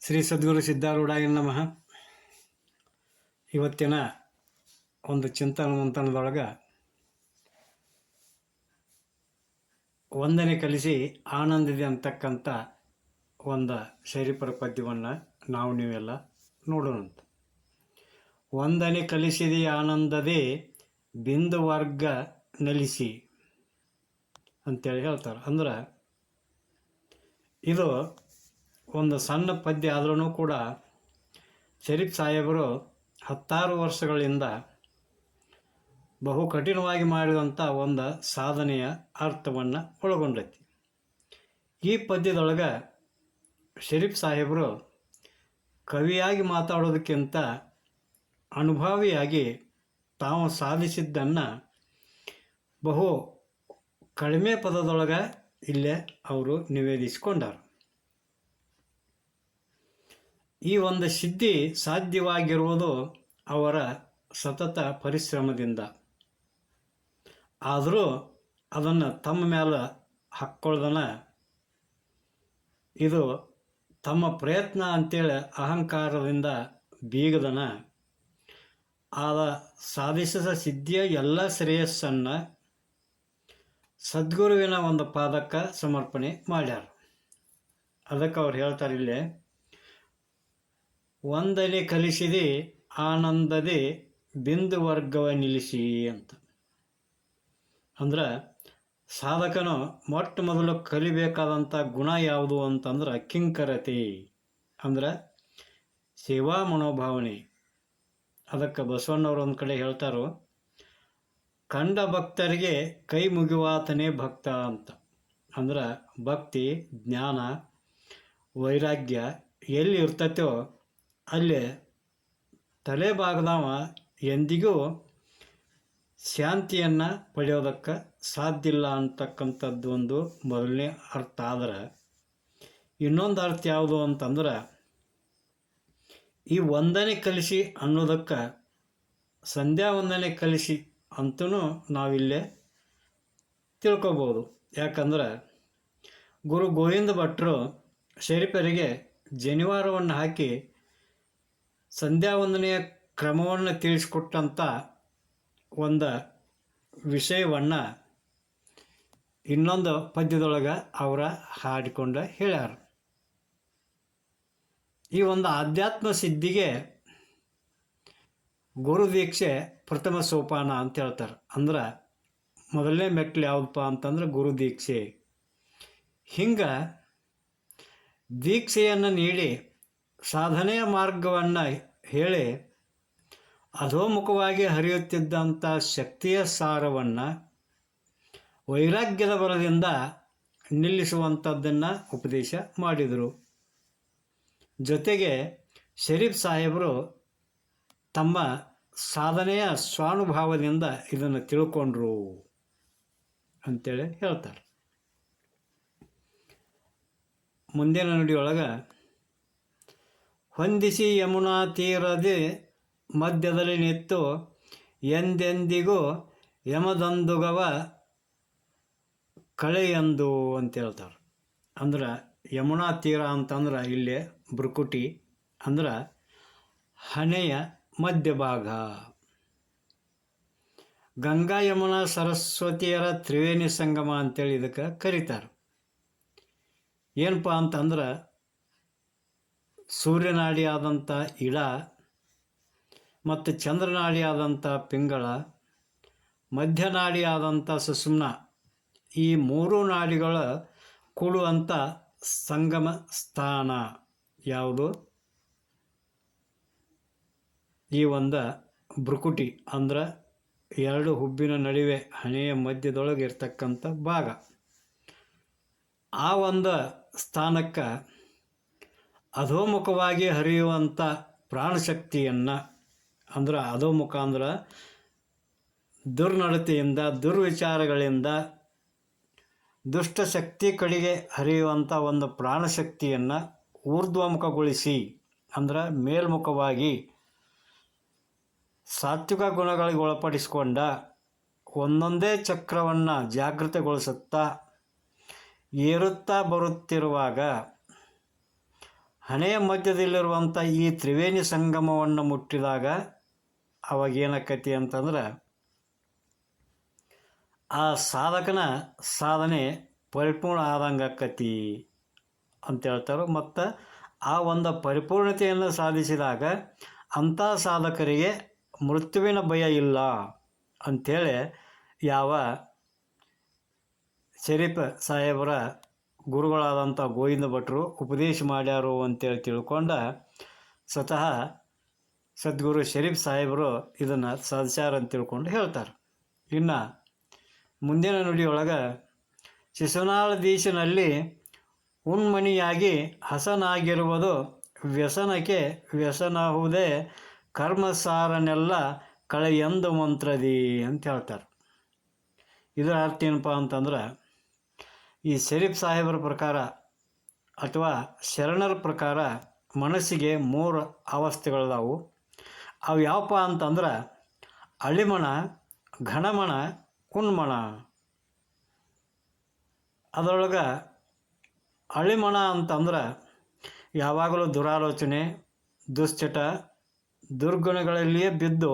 ಶ್ರೀ ಸದ್ಗುರು ಸಿದ್ಧಾರೂಢಾಯ ನಮಃ. ಇವತ್ತಿನ ಒಂದು ಚಿಂತನ ಮಂಥನದೊಳಗೆ ವಂದನೆ ಕಲಿಸಿ ಆನಂದಿದೆ ಅಂತಕ್ಕಂಥ ಒಂದು ಶರೀಫರ ಪದ್ಯವನ್ನು ನಾವು ನೀವೆಲ್ಲ ನೋಡೋಣಂತ. ವಂದನೆ ಕಲಿಸಿದೆ ಆನಂದದೇ ಬಿಂದು ವರ್ಗ ನಲಿಸಿ ಅಂತೇಳಿ ಹೇಳ್ತಾರೆ. ಅಂದ್ರೆ ಇದು ಒಂದು ಸಣ್ಣ ಪದ್ಯ ಆದ್ರೂ ಕೂಡ ಶರೀಫ್ ಸಾಹೇಬರು 10 ವರ್ಷಗಳಿಂದ ಬಹು ಕಠಿಣವಾಗಿ ಮಾಡಿದಂಥ ಒಂದು ಸಾಧನೆಯ ಅರ್ಥವನ್ನು ಒಳಗೊಂಡೈತಿ. ಈ ಪದ್ಯದೊಳಗೆ ಶರೀಫ್ ಸಾಹೇಬರು ಕವಿಯಾಗಿ ಮಾತಾಡೋದಕ್ಕಿಂತ ಅನುಭವಿಯಾಗಿ ತಾವು ಸಾಧಿಸಿದ್ದನ್ನು ಬಹು ಕಡಿಮೆ ಪದದೊಳಗೆ ಇಲ್ಲೇ ಅವರು ನಿವೇದಿಸಿಕೊಂಡರು. ಈ ಒಂದು ಸಿದ್ಧಿ ಸಾಧ್ಯವಾಗಿರುವುದು ಅವರ ಸತತ ಪರಿಶ್ರಮದಿಂದ. ಆದರೂ ಅದನ್ನು ತಮ್ಮ ಮೇಲೆ ಹಾಕ್ಕೊಳ್ದನ ಇದು ತಮ್ಮ ಪ್ರಯತ್ನ ಅಂತೇಳಿ ಅಹಂಕಾರದಿಂದ ಬೀಗದನ ಆದ ಸಾಧಿಸಿದ ಸಿದ್ಧಿಯ ಎಲ್ಲ ಶ್ರೇಯಸ್ಸನ್ನು ಸದ್ಗುರುವಿನ ಒಂದು ಪಾದಕ್ಕೆ ಸಮರ್ಪಣೆ ಮಾಡ್ಯಾರ. ಅದಕ್ಕೆ ಅವ್ರು ಹೇಳ್ತಾರೆ ಇಲ್ಲೇ, ವಂದನೆ ಕಲಿಸಿದೆ ಆನಂದದೆ ಬಿಂದು ವರ್ಗವ ನಿಲ್ಲಿಸಿ ಅಂತ. ಅಂದ್ರೆ ಸಾಧಕನು ಮೊಟ್ಟ ಮೊದಲು ಕಲಿಬೇಕಾದಂಥ ಗುಣ ಯಾವುದು ಅಂತಂದ್ರೆ ಕಿಂಕರತೆ, ಅಂದ್ರೆ ಸೇವಾ ಮನೋಭಾವನೆ. ಅದಕ್ಕೆ ಬಸವಣ್ಣವ್ರು ಒಂದು ಕಡೆ ಹೇಳ್ತಾರೋ, ಕಂಡ ಭಕ್ತರಿಗೆ ಕೈ ಮುಗಿವಾತನೇ ಭಕ್ತ ಅಂತ. ಅಂದ್ರೆ ಭಕ್ತಿ, ಜ್ಞಾನ, ವೈರಾಗ್ಯ ಎಲ್ಲಿ ಇರ್ತೈತೋ ಅಲ್ಲಿ ತಲೆಭಾಗದವ ಎಂದಿಗೂ ಶಾಂತಿಯನ್ನು ಪಡೆಯೋದಕ್ಕೆ ಸಾಧ್ಯ ಇಲ್ಲ ಅಂತಕ್ಕಂಥದ್ದು ಒಂದು ಮೊದಲನೇ ಅರ್ಥ. ಆದ್ರೆ ಇನ್ನೊಂದು ಅರ್ಥ ಯಾವುದು ಅಂತಂದ್ರೆ, ಈ ವಂದನೆ ಕಲಿಸಿ ಅನ್ನೋದಕ್ಕೆ ಸಂಧ್ಯಾ ವಂದನೆ ಕಲಿಸಿ ಅಂತೂ ನಾವಿಲ್ಲೇ ತಿಳ್ಕೊಬೋದು. ಯಾಕಂದ್ರೆ ಗುರು ಗೋವಿಂದ ಭಟ್ರು ಶರೀಫರಿಗೆ ಜನಿವಾರವನ್ನು ಹಾಕಿ ಸಂಧ್ಯಾ ವಂದನೆಯ ಕ್ರಮವನ್ನು ತಿಳಿಸ್ಕೊಟ್ಟಂಥ ಒಂದು ವಿಷಯವನ್ನು ಇನ್ನೊಂದು ಪದ್ಯದೊಳಗೆ ಅವರ ಹಾಡಿಕೊಂಡು ಹೇಳ್ಯಾರ. ಈ ಒಂದು ಆಧ್ಯಾತ್ಮ ಸಿದ್ಧಿಗೆ ಗುರು ದೀಕ್ಷೆ ಪ್ರಥಮ ಸೋಪಾನ ಅಂತ ಹೇಳ್ತಾರೆ. ಅಂದ್ರೆ ಮೊದಲನೇ ಮೆಟ್ಲು ಯಾವುದಪ್ಪ ಅಂತಂದ್ರೆ ಗುರು ದೀಕ್ಷೆ. ಹಿಂಗೆ ದೀಕ್ಷೆಯನ್ನು ನೀಡಿ ಸಾಧನೆಯ ಮಾರ್ಗವನ್ನು ಹೇಳಿ ಅಧೋಮುಖವಾಗಿ ಹರಿಯುತ್ತಿದ್ದಂಥ ಶಕ್ತಿಯ ಸಾರವನ್ನು ವೈರಾಗ್ಯದ ಬಲದಿಂದ ನಿಲ್ಲಿಸುವಂಥದ್ದನ್ನು ಉಪದೇಶ ಮಾಡಿದರು. ಜೊತೆಗೆ ಶರೀಫ್ ಸಾಹೇಬರು ತಮ್ಮ ಸಾಧನೆಯ ಸ್ವಾನುಭಾವದಿಂದ ಇದನ್ನು ತಿಳ್ಕೊಂಡ್ರು ಅಂತೇಳಿ ಹೇಳ್ತಾರೆ. ಮುಂದಿನ ನುಡಿಯೊಳಗೆ, ಹೊಂದಿಸಿ ಯಮುನಾ ತೀರದೆ ಮಧ್ಯದಲ್ಲಿ ನಿತ್ತು ಎಂದೆಂದಿಗೂ ಯಮದಂದುಗವ ಕಳೆಯಂದು ಅಂತ ಹೇಳ್ತಾರೆ. ಅಂದ್ರೆ ಯಮುನಾ ತೀರ ಅಂತಂದ್ರೆ ಇಲ್ಲೇ ಬೃಕುಟಿ, ಅಂದ್ರೆ ಹಣೆಯ ಮಧ್ಯಭಾಗ. ಗಂಗಾ ಯಮುನಾ ಸರಸ್ವತಿಯರ ತ್ರಿವೇಣಿ ಸಂಗಮ ಅಂತೇಳಿ ಇದಕ್ಕೆ ಕರೀತಾರೆ. ಏನಪ್ಪ ಅಂತಂದ್ರೆ ಸೂರ್ಯನಾಡಿ ಆದಂಥ ಇಡ ಮತ್ತು ಚಂದ್ರನಾಡಿ ಆದಂಥ ಪಿಂಗಳ, ಮಧ್ಯನಾಡಿ ಆದಂಥ ಸುಷುಮ್ನ, ಈ 3 ನಾಡಿಗಳ ಕೂಡುವಂಥ ಸಂಗಮ ಸ್ಥಾನ ಯಾವುದು? ಈ ಒಂದು ಬೃಕುಟಿ, ಅಂದ್ರೆ 2 ಹುಬ್ಬಿನ ನಡುವೆ ಹಣೆಯ ಮಧ್ಯದೊಳಗೆ ಇರ್ತಕ್ಕಂಥ ಭಾಗ. ಆ ಒಂದು ಸ್ಥಾನಕ್ಕೆ ಅಧೋಮುಖವಾಗಿ ಹರಿಯುವಂಥ ಪ್ರಾಣಶಕ್ತಿಯನ್ನು, ಅಂದ್ರೆ ಅಧೋಮುಖ ಅಂದ್ರೆ ದುರ್ನಡತೆಯಿಂದ, ದುರ್ವಿಚಾರಗಳಿಂದ, ದುಷ್ಟಶಕ್ತಿ ಕಡೆಗೆ ಹರಿಯುವಂಥ ಒಂದು ಪ್ರಾಣಶಕ್ತಿಯನ್ನು ಊರ್ಧ್ವಮುಖಗೊಳಿಸಿ, ಅಂದ್ರೆ ಮೇಲ್ಮುಖವಾಗಿ ಸಾತ್ವಿಕ ಗುಣಗಳಿಗೆ ಒಳಪಡಿಸಿಕೊಂಡ ಒಂದೊಂದೇ ಚಕ್ರವನ್ನು ಜಾಗೃತಗೊಳಿಸುತ್ತಾ ಏರುತ್ತಾ ಬರುತ್ತಿರುವಾಗ ಹಣೆಯ ಮಧ್ಯದಲ್ಲಿರುವಂಥ ಈ ತ್ರಿವೇಣಿ ಸಂಗಮವನ್ನು ಮುಟ್ಟಿದಾಗ ಅವಾಗೇನಕ್ಕತಿ ಅಂತಂದ್ರೆ ಆ ಸಾಧಕನ ಸಾಧನೆ ಪರಿಪೂರ್ಣ ಆದಂಗೆ ಆಕ್ಕತಿ ಅಂತ ಹೇಳ್ತಾರೆ. ಮತ್ತು ಆ ಒಂದು ಪರಿಪೂರ್ಣತೆಯನ್ನು ಸಾಧಿಸಿದಾಗ ಅಂಥ ಸಾಧಕರಿಗೆ ಮೃತ್ಯುವಿನ ಭಯ ಇಲ್ಲ ಅಂಥೇಳಿ ಯಾವ ಶರೀಫ್ ಸಾಹೇಬರ ಗುರುಗಳಾದಂಥ ಗೋವಿಂದ ಭಟ್ರು ಉಪದೇಶ ಮಾಡ್ಯಾರು ಅಂತೇಳಿ ತಿಳ್ಕೊಂಡ ಸ್ವತಃ ಸದ್ಗುರು ಶರೀಫ್ ಸಾಹೇಬರು ಇದನ್ನು ಸಾಧಿಸ್ಯಾರ ಅಂತ ತಿಳ್ಕೊಂಡು ಹೇಳ್ತಾರೆ. ಇನ್ನು ಮುಂದಿನ ನುಡಿಯೊಳಗೆ ಶಿಶುನಾಳದೀಶನಲ್ಲಿ ಉನ್ಮಣಿಯಾಗಿ ಹಸನಾಗಿರುವುದು ವ್ಯಸನಕ್ಕೆ ವ್ಯಸನಹುದೇ ಕರ್ಮಸಾರನೆಲ್ಲ ಕಳೆಯೆಂದು ಮಂತ್ರದಿ ಅಂತ ಹೇಳ್ತಾರೆ. ಇದರ ಅರ್ಥ ಏನಪ್ಪ ಅಂತಂದ್ರೆ ಈ ಶರೀಫ್ ಸಾಹೇಬರ ಪ್ರಕಾರ ಅಥವಾ ಶರಣರ ಪ್ರಕಾರ ಮನಸ್ಸಿಗೆ 3 ಅವಸ್ಥೆಗಳದಾವು. ಅವು ಯಾವಪ್ಪ ಅಂತಂದ್ರೆ ಅಳಿಮಣ, ಘನಮಣ, ಉನ್ಮಣ. ಅದರೊಳಗೆ ಅಳಿಮಣ ಅಂತಂದ್ರೆ ಯಾವಾಗಲೂ ದುರಾಲೋಚನೆ, ದುಶ್ಚಟ, ದುರ್ಗುಣಗಳಲ್ಲಿಯೇ ಬಿದ್ದು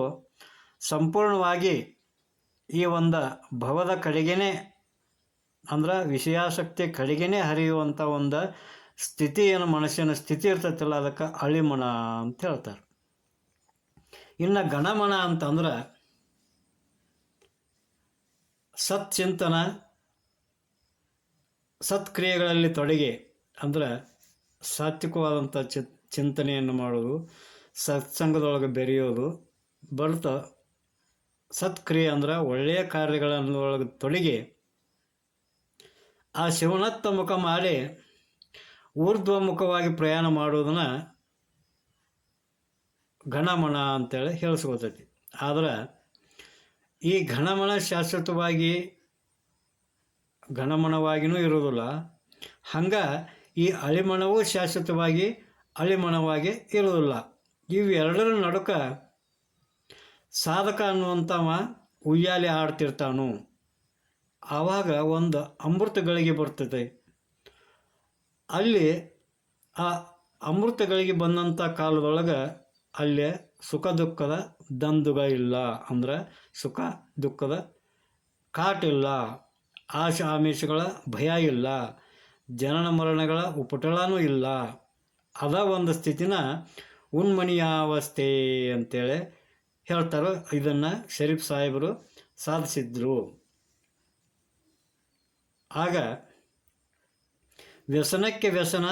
ಸಂಪೂರ್ಣವಾಗಿ ಈ ಒಂದು ಭವದ ಕಡೆಗೇ ಅಂದ್ರೆ ವಿಷಯಾಸಕ್ತಿ ಕಡೆಗೇ ಹರಿಯುವಂಥ ಒಂದು ಸ್ಥಿತಿ ಏನು ಮನಸ್ಸಿನ ಸ್ಥಿತಿ ಇರ್ತೈತಿಲ್ಲ ಅದಕ್ಕೆ ಅಳಿಮಣ ಅಂತ ಹೇಳ್ತಾರೆ. ಇನ್ನು ಗಣಮಣ ಅಂತಂದ್ರೆ ಸತ್ಚಿಂತನ, ಸತ್ಕ್ರಿಯೆಗಳಲ್ಲಿ ತೊಡಗಿ ಅಂದ್ರೆ ಸಾತ್ವಿಕವಾದಂಥ ಚಿಂತನೆಯನ್ನು ಮಾಡೋದು, ಸತ್ಸಂಗದೊಳಗೆ ಬೆರೆಯೋದು, ಬರ್ತಾ ಸತ್ಕ್ರಿಯೆ ಅಂದ್ರೆ ಒಳ್ಳೆಯ ಕಾರ್ಯಗಳನ್ನೊಳಗೆ ತೊಡಗಿ ಆ ಶಿವನತ್ತ ಮುಖ ಮಾಡಿ ಊರ್ಧ್ವಮುಖವಾಗಿ ಪ್ರಯಾಣ ಮಾಡೋದನ್ನ ಘನಮಣ ಅಂತೇಳಿ ಹೇಳಿಸ್ಕೊತೈತಿ. ಆದ್ರೆ ಈ ಘನಮಣ ಶಾಶ್ವತವಾಗಿ ಘನಮಣವಾಗಿಯೂ ಇರೋದಿಲ್ಲ. ಹಂಗೆ ಈ ಅಳಿಮಣವೂ ಶಾಶ್ವತವಾಗಿ ಅಳಿಮಣವಾಗಿ ಇರೋದಿಲ್ಲ. ಇವೆರಡರ ನಡುಕ ಸಾಧಕ ಅನ್ನುವಂಥವ ಉಯ್ಯಾಲೆ ಆಡ್ತಿರ್ತಾನು. ಆವಾಗ ಒಂದು ಅಮೃತಗಳಿಗೆ ಬರ್ತದೆ. ಅಲ್ಲಿ ಆ ಅಮೃತಗಳಿಗೆ ಬಂದಂಥ ಕಾಲದೊಳಗೆ ಅಲ್ಲಿ ಸುಖ ದುಃಖದ ದಂದುಗ ಇಲ್ಲ. ಅಂದ್ರೆ ಸುಖ ದುಃಖದ ಕಾಟಿಲ್ಲ, ಆಶಾ ಆಮಿಷಗಳ ಭಯ ಇಲ್ಲ, ಜನನ ಮರಣಗಳ ಉಪಟಳನೂ ಇಲ್ಲ. ಅದ ಒಂದು ಸ್ಥಿತಿನ ಉನ್ಮಣಿಯಾವಸ್ಥೆ ಅಂತೇಳಿ ಹೇಳ್ತಾರೆ. ಇದನ್ನು ಶರೀಫ್ ಸಾಹೇಬರು ಸಾಧಿಸಿದ್ರು. ಆಗ ವ್ಯಸನಕ್ಕೆ ವ್ಯಸನ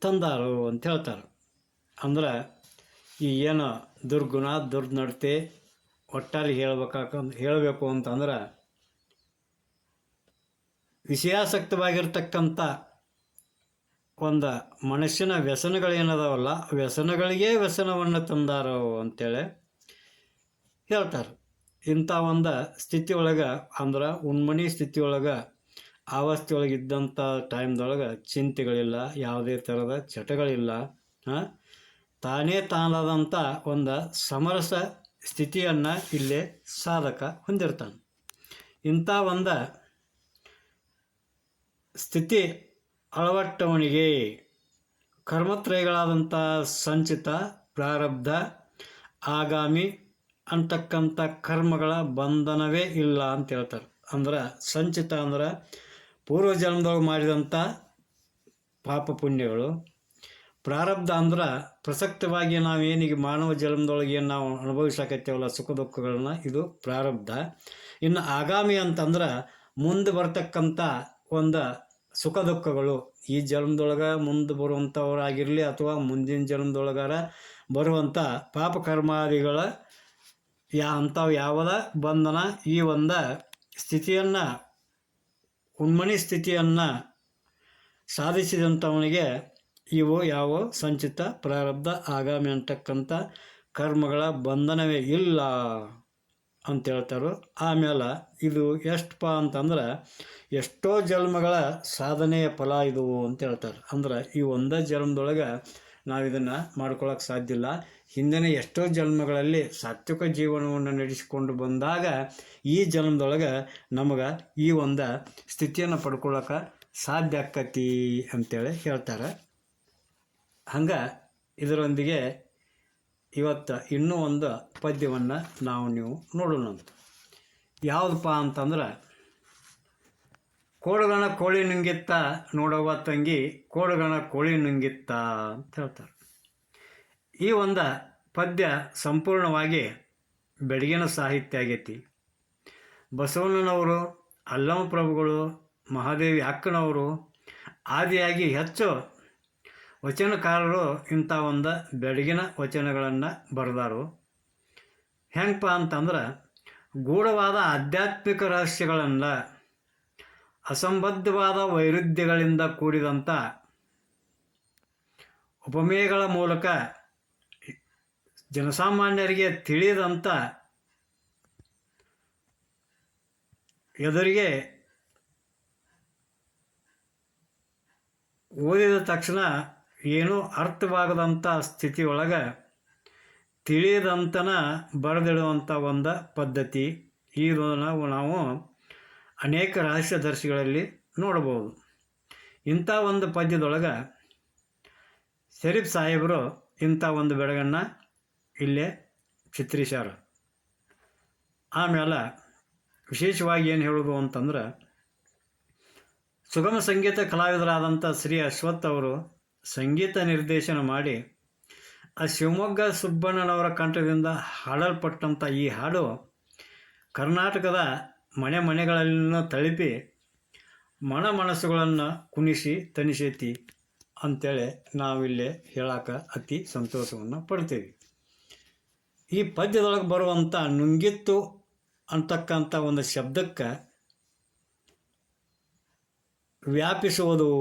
ತಂದಾರು ಅಂತ ಹೇಳ್ತಾರೆ. ಅಂದ್ರೆ ಈ ಏನು ದುರ್ಗುಣ ದುರ್ನಡತೆ ಒಟ್ಟಾರೆ ಹೇಳಬೇಕು ಅಂತಂದ್ರೆ ವಿಷಯಾಸಕ್ತವಾಗಿರ್ತಕ್ಕಂಥ ಒಂದು ಮನುಷ್ಯನ ವ್ಯಸನಗಳೇನದಾವಲ್ಲ, ವ್ಯಸನಗಳಿಗೆ ವ್ಯಸನವನ್ನು ತಂದಾರೋ ಅಂತೇಳಿ ಹೇಳ್ತಾರೆ. ಇಂಥ ಒಂದು ಸ್ಥಿತಿಯೊಳಗೆ ಅಂದ್ರೆ ಉನ್ಮಣಿ ಸ್ಥಿತಿಯೊಳಗೆ ಅವಸ್ಥೆಯೊಳಗೆ ಇದ್ದಂಥ ಟೈಮ್ದೊಳಗೆ ಚಿಂತೆಗಳಿಲ್ಲ, ಯಾವುದೇ ಥರದ ಚಟಗಳಿಲ್ಲ, ತಾನೇ ತಾನಾದಂಥ ಒಂದು ಸಮರಸ ಸ್ಥಿತಿಯನ್ನು ಇಲ್ಲೇ ಸಾಧಕ ಹೊಂದಿರ್ತಾನೆ. ಇಂಥ ಒಂದು ಸ್ಥಿತಿ ಅಳವಟ್ಟವನಿಗೆ ಕರ್ಮತ್ರಯಗಳಾದಂಥ ಸಂಚಿತ, ಪ್ರಾರಬ್ಧ, ಆಗಾಮಿ ಅಂತಕ್ಕಂಥ ಕರ್ಮಗಳ ಬಂಧನವೇ ಇಲ್ಲ ಅಂತ ಹೇಳ್ತಾರೆ. ಅಂದ್ರೆ ಸಂಚಿತ ಅಂದ್ರೆ ಪೂರ್ವಜನ್ಮದೊಳಗೆ ಮಾಡಿದಂಥ ಪಾಪ ಪುಣ್ಯಗಳು. ಪ್ರಾರಬ್ಧ ಅಂದ್ರೆ ಪ್ರಸಕ್ತವಾಗಿ ನಾವೇನಿಗೆ ಮಾನವ ಜನ್ಮದೊಳಗೆ ಏನು ನಾವು ಅನುಭವಿಸಕತ್ತೇವಲ್ಲ ಸುಖ ದುಃಖಗಳನ್ನ, ಇದು ಪ್ರಾರಬ್ಧ. ಇನ್ನು ಆಗಾಮಿ ಅಂತಂದ್ರೆ ಮುಂದೆ ಬರ್ತಕ್ಕಂಥ ಒಂದು ಸುಖ ದುಃಖಗಳು ಈ ಜನ್ಮದೊಳಗೆ ಮುಂದೆ ಬರುವಂಥವರಾಗಿರಲಿ ಅಥವಾ ಮುಂದಿನ ಜನ್ಮದೊಳಗಾರ ಬರುವಂಥ ಪಾಪ ಕರ್ಮಾದಿಗಳ ಅಂಥವು ಯಾವುದ ಬಂಧನ ಈ ಒಂದು ಸ್ಥಿತಿಯನ್ನು ಉನ್ಮಣಿ ಸ್ಥಿತಿಯನ್ನು ಸಾಧಿಸಿದಂಥವನಿಗೆ ಇವು ಯಾವ ಸಂಚಿತ, ಪ್ರಾರಬ್ಧ, ಆಗಾಮಿ ಅಂತಕ್ಕಂಥ ಕರ್ಮಗಳ ಬಂಧನವೇ ಇಲ್ಲ ಅಂತ ಹೇಳ್ತಾರೆ. ಆಮೇಲೆ ಇದು ಎಷ್ಟಪ್ಪ ಅಂತಂದ್ರೆ ಎಷ್ಟೋ ಜನ್ಮಗಳ ಸಾಧನೆಯ ಫಲ ಇದು ಅಂತ ಹೇಳ್ತಾರೆ. ಅಂದ್ರೆ ಈ ಒಂದೇ ಜನ್ಮದೊಳಗೆ ನಾವು ಇದನ್ನು ಮಾಡ್ಕೊಳ್ಳೋಕೆ ಸಾಧ್ಯ ಇಲ್ಲ. ಹಿಂದಿನ ಎಷ್ಟೋ ಜನ್ಮಗಳಲ್ಲಿ ಸಾತ್ವಿಕ ಜೀವನವನ್ನು ನಡೆಸಿಕೊಂಡು ಬಂದಾಗ ಈ ಜನ್ಮದೊಳಗೆ ನಮಗೆ ಈ ಒಂದು ಸ್ಥಿತಿಯನ್ನು ಪಡ್ಕೊಳ್ಳೋಕೆ ಸಾಧ್ಯ ಆಕ್ಕತಿ ಅಂತೇಳಿ ಹೇಳ್ತಾರೆ. ಹಂಗೆ ಇದರೊಂದಿಗೆ ಇವತ್ತು ಇನ್ನೂ ಒಂದು ಪದ್ಯವನ್ನು ನೀವು ನೋಡೋಣಂತ. ಯಾವುದಪ್ಪ ಅಂತಂದ್ರೆ, ಕೋಡುಗಣ ಕೋಳಿ ನುಂಗಿತ್ತ ನೋಡವ್ವ ತಂಗಿ, ಕೋಡುಗಣ ಕೋಳಿ ನುಂಗಿತ್ತ ಅಂತ ಹೇಳ್ತಾರೆ. ಈ ಒಂದು ಪದ್ಯ ಸಂಪೂರ್ಣವಾಗಿ ಬೆಡಗಿನ ಸಾಹಿತ್ಯ ಆಗೈತಿ. ಬಸವಣ್ಣನವರು, ಅಲ್ಲಮ ಪ್ರಭುಗಳು, ಮಹಾದೇವಿ ಅಕ್ಕನವರು ಆದಿಯಾಗಿ ಹೆಚ್ಚು ವಚನಕಾರರು ಇಂಥ ಒಂದು ಬೆಡಗಿನ ವಚನಗಳನ್ನು ಬರೆದಾರು. ಹೆಂಗಪ್ಪ ಅಂತಂದ್ರೆ, ಗೂಢವಾದ ಆಧ್ಯಾತ್ಮಿಕ ರಹಸ್ಯಗಳನ್ನು ಅಸಂಬದ್ಧವಾದ ವೈರುಧ್ಯಗಳಿಂದ ಕೂಡಿದಂಥ ಉಪಮೇಯಗಳ ಮೂಲಕ ಜನಸಾಮಾನ್ಯರಿಗೆ ತಿಳಿದಂಥ ಎದುರಿಗೆ ಓದಿದ ತಕ್ಷಣ ಏನೂ ಅರ್ಥವಾಗದಂಥ ಸ್ಥಿತಿಯೊಳಗೆ ತಿಳಿಯದಂತನ ಬರೆದಿಡುವಂಥ ಒಂದು ಪದ್ಧತಿ. ಇದನ್ನು ನಾವು ಅನೇಕ ರಹಸ್ಯದರ್ಶಿಗಳಲ್ಲಿ ನೋಡ್ಬೋದು. ಇಂಥ ಒಂದು ಪದ್ಯದೊಳಗೆ ಶರೀಫ್ ಸಾಹೇಬರು ಇಂಥ ಒಂದು ಬೆಳಗನ್ನು ಇಲ್ಲೇ ಚಿತ್ರಿಸ್ಯಾರ. ಆಮೇಲೆ ವಿಶೇಷವಾಗಿ ಏನು ಹೇಳೋದು ಅಂತಂದ್ರೆ, ಸುಗಮ ಸಂಗೀತ ಕಲಾವಿದರಾದಂಥ ಶ್ರೀ ಅಶ್ವಥ್ ಅವರು ಸಂಗೀತ ನಿರ್ದೇಶನ ಮಾಡಿ ಆ ಶಿವಮೊಗ್ಗ ಸುಬ್ಬಣ್ಣನವರ ಕಂಠದಿಂದ ಹಾಡಲ್ಪಟ್ಟಂಥ ಈ ಹಾಡು ಕರ್ನಾಟಕದ ಮನೆ ಮನೆಗಳಲ್ಲಿನ ತಲುಪಿ ಮನಸ್ಸುಗಳನ್ನು ಕುಣಿಸಿ ತಣಿಸೈತಿ ಅಂಥೇಳಿ ನಾವಿಲ್ಲಿ ಹೇಳಕ್ಕೆ ಅತಿ ಸಂತೋಷವನ್ನು ಪಡ್ತೀವಿ. ಈ ಪದ್ಯದೊಳಗೆ ಬರುವಂಥ ನುಂಗಿತ್ತು ಅಂತಕ್ಕಂಥ ಒಂದು ಶಬ್ದಕ್ಕೆ ವ್ಯಾಪಿಸುವುದು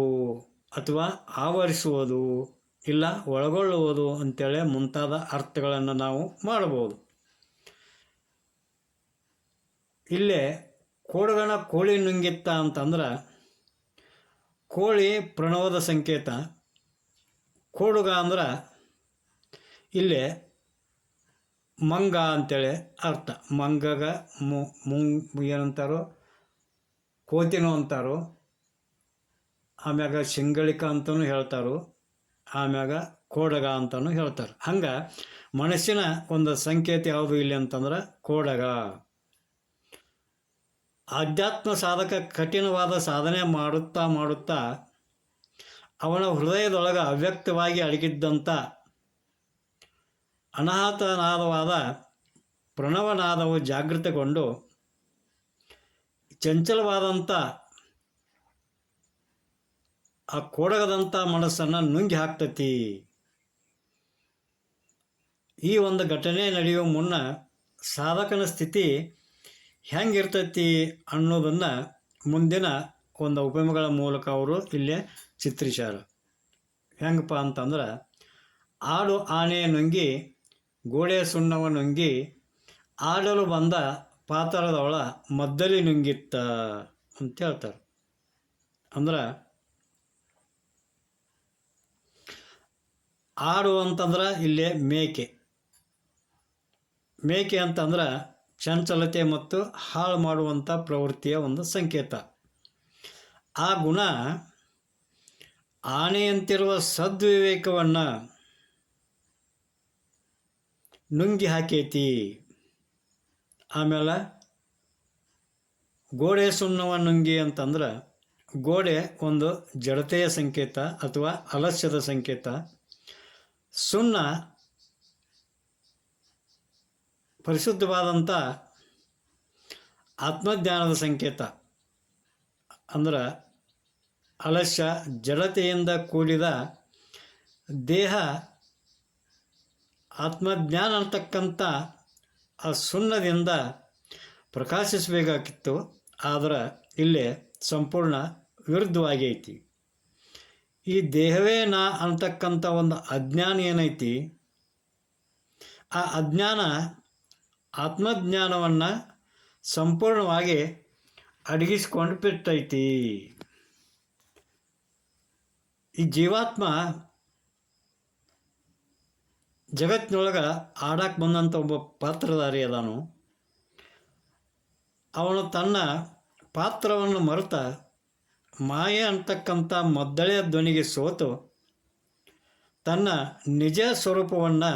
ಅಥವಾ ಆವರಿಸುವುದು ಇಲ್ಲ ಒಳಗೊಳ್ಳುವುದು ಅಂತೇಳಿ ಮುಂತಾದ ಅರ್ಥಗಳನ್ನು ನಾವು ಮಾಡಬಹುದು. ಇಲ್ಲೇ ಕೋಡುಗಣ ಕೋಳಿ ನುಂಗಿತ್ತ ಅಂತಂದ್ರೆ, ಕೋಳಿ ಪ್ರಣವದ ಸಂಕೇತ. ಕೋಡುಗ ಅಂದ್ರೆ ಇಲ್ಲೇ ಮಂಗ ಅಂತೇಳಿ ಅರ್ಥ. ಮಂಗಗ ಏನಂತಾರೋ ಕೋತಿನೋ ಅಂತಾರೋ, ಆಮ್ಯಾಗ ಸಿಂಗಳಿಕ ಅಂತಲೂ ಹೇಳ್ತಾರೋ, ಆಮ್ಯಾಗ ಕೋಡಗ ಅಂತಲೂ ಹೇಳ್ತಾರೆ. ಹಂಗೆ ಮನಸ್ಸಿನ ಒಂದು ಸಂಕೇತ ಯಾವುದು ಇಲ್ಲಿ ಅಂತಂದ್ರೆ ಕೋಡಗ. ಆಧ್ಯಾತ್ಮ ಸಾಧಕ ಕಠಿಣವಾದ ಸಾಧನೆ ಮಾಡುತ್ತಾ ಅವನ ಹೃದಯದೊಳಗೆ ಅವ್ಯಕ್ತವಾಗಿ ಅಡಗಿದ್ದಂಥ ಅನಾಹತನಾದವಾದ ಪ್ರಣವನಾದವು ಜಾಗೃತಗೊಂಡು ಚಂಚಲವಾದಂಥ ಆ ಕೋಡಗದಂಥ ಮನಸ್ಸನ್ನು ನುಂಗಿ ಹಾಕ್ತತಿ. ಈ ಒಂದು ಘಟನೆ ನಡೆಯುವ ಮುನ್ನ ಸಾಧಕನ ಸ್ಥಿತಿ ಹೆಂಗಿರ್ತೈತಿ ಅನ್ನೋದನ್ನು ಮುಂದಿನ ಒಂದು ಉಪಮೆಗಳ ಮೂಲಕ ಅವರು ಇಲ್ಲೇ ಚಿತ್ರಿಸ್ಯಾರ. ಹೆಂಗಪ್ಪ ಅಂತಂದ್ರೆ, ಆಡು ಆನೆ ನುಂಗಿ ಗೋಡೆ ಸುಣ್ಣವ ನುಂಗಿ ಆಡಲು ಬಂದ ಪಾತ್ರದವಳ ಮದ್ದಲಿ ನುಂಗಿತ್ತ ಅಂತ ಹೇಳ್ತಾರೆ. ಅಂದ್ರೆ ಆಡು ಅಂತಂದ್ರೆ ಇಲ್ಲೇ ಮೇಕೆ ಅಂತಂದ್ರೆ ಚಂಚಲತೆ ಮತ್ತು ಹಾಳು ಮಾಡುವಂಥ ಪ್ರವೃತ್ತಿಯ ಒಂದು ಸಂಕೇತ. ಆ ಗುಣ ಆನೆಯಂತಿರುವ ಸದ್ವಿವೇಕವನ್ನು ನುಂಗಿ ಹಾಕೈತಿ. ಆಮೇಲೆ ಗೋಡೆ ಸುಣ್ಣವ ನುಂಗಿ ಅಂತಂದ್ರೆ, ಗೋಡೆ ಒಂದು ಜಡತೆಯ ಸಂಕೇತ ಅಥವಾ ಆಲಸ್ಯದ ಸಂಕೇತ. ಸುಣ್ಣ ಪರಿಶುದ್ಧವಾದಂಥ ಆತ್ಮಜ್ಞಾನದ ಸಂಕೇತ. ಅಂದ್ರೆ ಆಲಸ್ಯ ಜಡತೆಯಿಂದ ಕೂಡಿದ ದೇಹ ಆತ್ಮಜ್ಞಾನ ಅಂತಕ್ಕಂಥ ಆ ಸುಣ್ಣದಿಂದ ಪ್ರಕಾಶಿಸಬೇಕಾಗಿತ್ತು. ಆದರೆ ಇಲ್ಲೇ ಸಂಪೂರ್ಣ ವಿರುದ್ಧವಾಗೈತಿ. ಈ ದೇಹವೇ ನಾ ಅಂತಕ್ಕಂಥ ಒಂದು ಅಜ್ಞಾನ ಏನೈತಿ, ಆ ಅಜ್ಞಾನ ಆತ್ಮಜ್ಞಾನವನ್ನು ಸಂಪೂರ್ಣವಾಗಿ ಅಡಗಿಸ್ಕೊಂಡು ಬಿಟ್ಟೈತಿ. ಈ ಜೀವಾತ್ಮ ಜಗತ್ತಿನೊಳಗೆ ಆಡಕ್ಕೆ ಬಂದಂಥ ಒಬ್ಬ ಪಾತ್ರಧಾರಿ ಅದಾನು. ಅವನು ತನ್ನ ಪಾತ್ರವನ್ನು ಮರೆತ ಮಾಯೆ ಅಂತಕ್ಕಂಥ ಮದ್ದಳೆಯ ಧ್ವನಿಗೆ ಸೋತು ತನ್ನ ನಿಜ ಸ್ವರೂಪವನ್ನು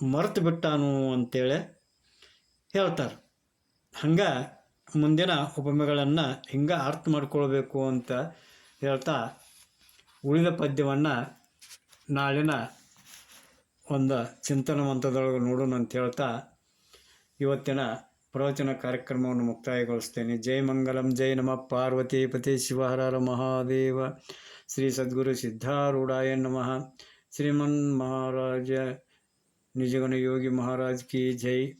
ಮರೆತು ಬಿಟ್ಟಾನು ಅಂತೇಳಿ ಹೇಳ್ತಾರೆ. ಹಂಗೆ ಮುಂದಿನ ಉಪಮೆಗಳನ್ನು ಹಿಂಗೆ ಅರ್ಥ ಮಾಡ್ಕೊಳ್ಬೇಕು ಅಂತ ಹೇಳ್ತಾ ಉಳಿದ ಪದ್ಯವನ್ನು ನಾಳಿನ ಒಂದು ಚಿಂತನ ಮಂತ್ರದೊಳಗೆ ನೋಡೋಣ ಅಂತ ಹೇಳ್ತಾ ಇವತ್ತಿನ ಪ್ರವಚನ ಕಾರ್ಯಕ್ರಮವನ್ನು ಮುಕ್ತಾಯಗೊಳಿಸ್ತೇನೆ. ಜೈ ಮಂಗಲಂ, ಜೈ ನಮಃ ಪಾರ್ವತಿ ಪತಿ ಶಿವ ಹರ ಹರ ಮಹಾದೇವ. ಶ್ರೀ ಸದ್ಗುರು ಸಿದ್ಧಾರೂಢಾಯ ನಮಃ. ಶ್ರೀಮನ್ ಮಹಾರಾಜ ನಿಜಗಣ ಯೋಗಿ ಮಹಾರಾಜ್ ಕಿ ಜೈ.